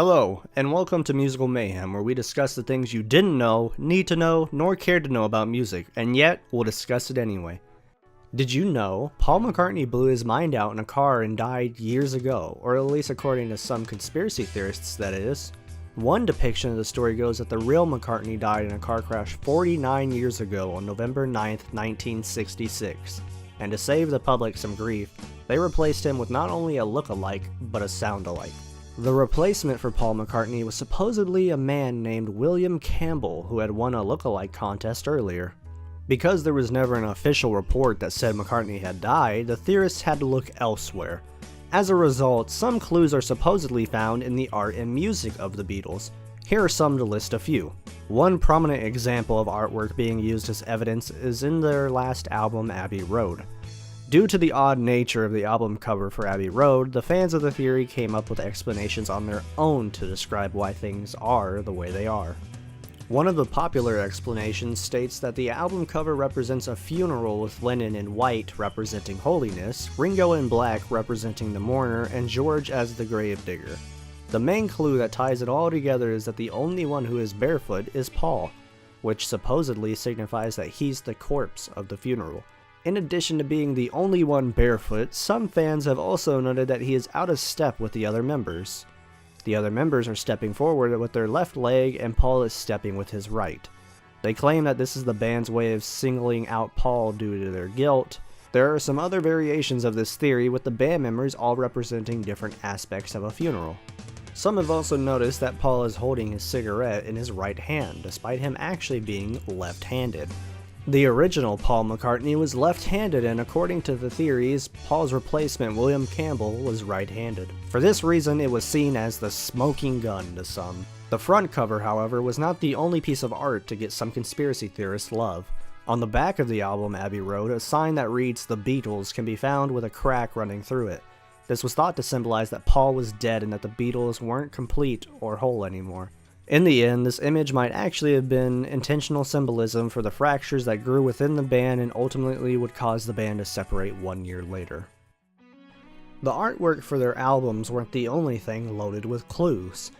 Hello, and welcome to Musical Mayhem, where we discuss the things you didn't know, need to know, nor cared to know about music, and yet we'll discuss it anyway. Did you know Paul McCartney blew his mind out in a car and died years ago, or at least according to some conspiracy theorists, that is? One depiction of the story goes that the real McCartney died in a car crash 49 years ago on November 9th, 1966, and to save the public some grief, they replaced him with not only a look-alike, but a sound-alike. The replacement for Paul McCartney was supposedly a man named William Campbell, who had won a look-alike contest earlier. Because there was never an official report that said McCartney had died, the theorists had to look elsewhere. As a result, some clues are supposedly found in the art and music of the Beatles. Here are some to list a few. One prominent example of artwork being used as evidence is in their last album, Abbey Road. Due to the odd nature of the album cover for Abbey Road, the fans of the theory came up with explanations on their own to describe why things are the way they are. One of the popular explanations states that the album cover represents a funeral with Lennon in white representing holiness, Ringo in black representing the mourner, and George as the gravedigger. The main clue that ties it all together is that the only one who is barefoot is Paul, which supposedly signifies that he's the corpse of the funeral. In addition to being the only one barefoot, some fans have also noted that he is out of step with the other members. The other members are stepping forward with their left leg and Paul is stepping with his right. They claim that this is the band's way of singling out Paul due to their guilt. There are some other variations of this theory with the band members all representing different aspects of a funeral. Some have also noticed that Paul is holding his cigarette in his right hand, despite him actually being left-handed. The original Paul McCartney was left-handed, and according to the theories, Paul's replacement William Campbell was right-handed. For this reason, it was seen as the smoking gun to some. The front cover, however, was not the only piece of art to get some conspiracy theorists love. On the back of the album Abbey Road, a sign that reads "The Beatles" can be found with a crack running through it. This was thought to symbolize that Paul was dead and that the Beatles weren't complete or whole anymore. In the end, this image might actually have been intentional symbolism for the fractures that grew within the band and ultimately would cause the band to separate 1 year later. The artwork for their albums weren't the only thing loaded with clues.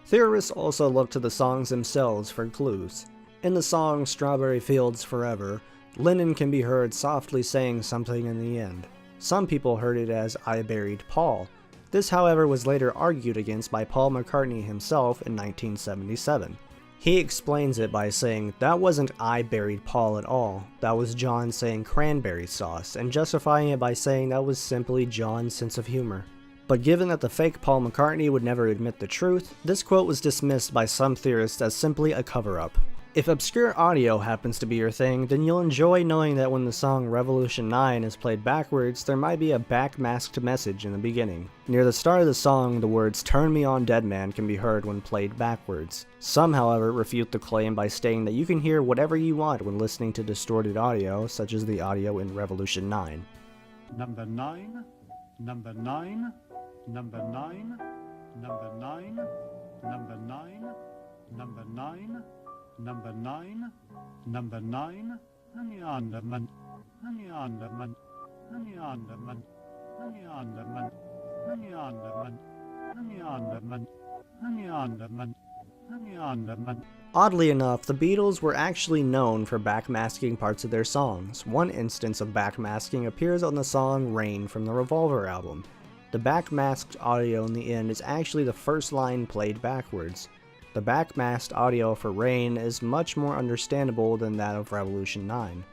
Theorists also looked to the songs themselves for clues. In the song "Strawberry Fields Forever," Lennon can be heard softly saying something in the end. Some people heard it as "I buried Paul." This, however, was later argued against by Paul McCartney himself in 1977. He explains it by saying, "That wasn't I buried Paul at all, that was John saying cranberry sauce," and justifying it by saying that was simply John's sense of humor. But given that the fake Paul McCartney would never admit the truth, this quote was dismissed by some theorists as simply a cover-up. If obscure audio happens to be your thing, then you'll enjoy knowing that when the song Revolution 9 is played backwards, there might be a backmasked message in the beginning. Near the start of the song, the words "Turn Me On Dead Man" can be heard when played backwards. Some, however, refute the claim by stating that you can hear whatever you want when listening to distorted audio, such as the audio in Revolution 9. Number 9, number 9, number 9, number 9, number 9, number 9, number 9, number 9, and the underment, and the underment, and the underment, and the underment, and the underment, and the underment, and the underment, and the underment. Oddly enough, the Beatles were actually known for backmasking parts of their songs. One instance of backmasking appears on the song "Rain" from the Revolver album. The backmasked audio in the end is actually the first line played backwards. The backmasked audio for "Rain" is much more understandable than that of Revolution 9.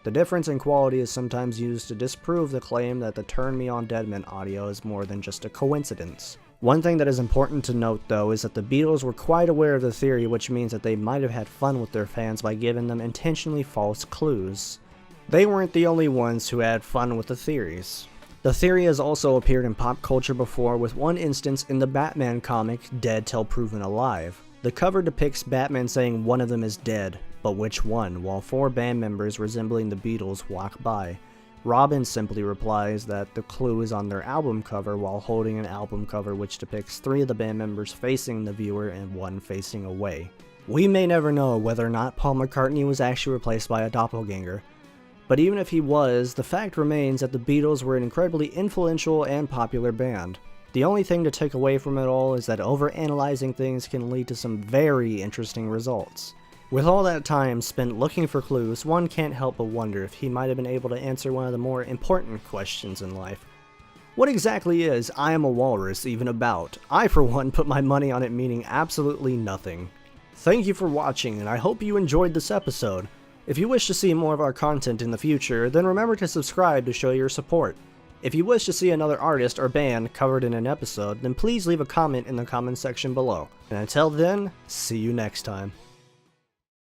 The difference in quality is sometimes used to disprove the claim that the "Turn Me On Dead Man" audio is more than just a coincidence. One thing that is important to note, though, is that the Beatles were quite aware of the theory, which means that they might have had fun with their fans by giving them intentionally false clues. They weren't the only ones who had fun with the theories. The theory has also appeared in pop culture before, with one instance in the Batman comic Dead Till Proven Alive. The cover depicts Batman saying one of them is dead, but which one, while 4 band members resembling the Beatles walk by. Robin simply replies that the clue is on their album cover while holding an album cover which depicts 3 of the band members facing the viewer and 1 facing away. We may never know whether or not Paul McCartney was actually replaced by a doppelganger, but even if he was, the fact remains that the Beatles were an incredibly influential and popular band. The only thing to take away from it all is that overanalyzing things can lead to some very interesting results. With all that time spent looking for clues, one can't help but wonder if he might have been able to answer one of the more important questions in life. What exactly is I am a walrus even about? I for one put my money on it meaning absolutely nothing. Thank you for watching, and I hope you enjoyed this episode. If you wish to see more of our content in the future, then remember to subscribe to show your support. If you wish to see another artist or band covered in an episode, then please leave a comment in the comment section below. And until then, see you next time.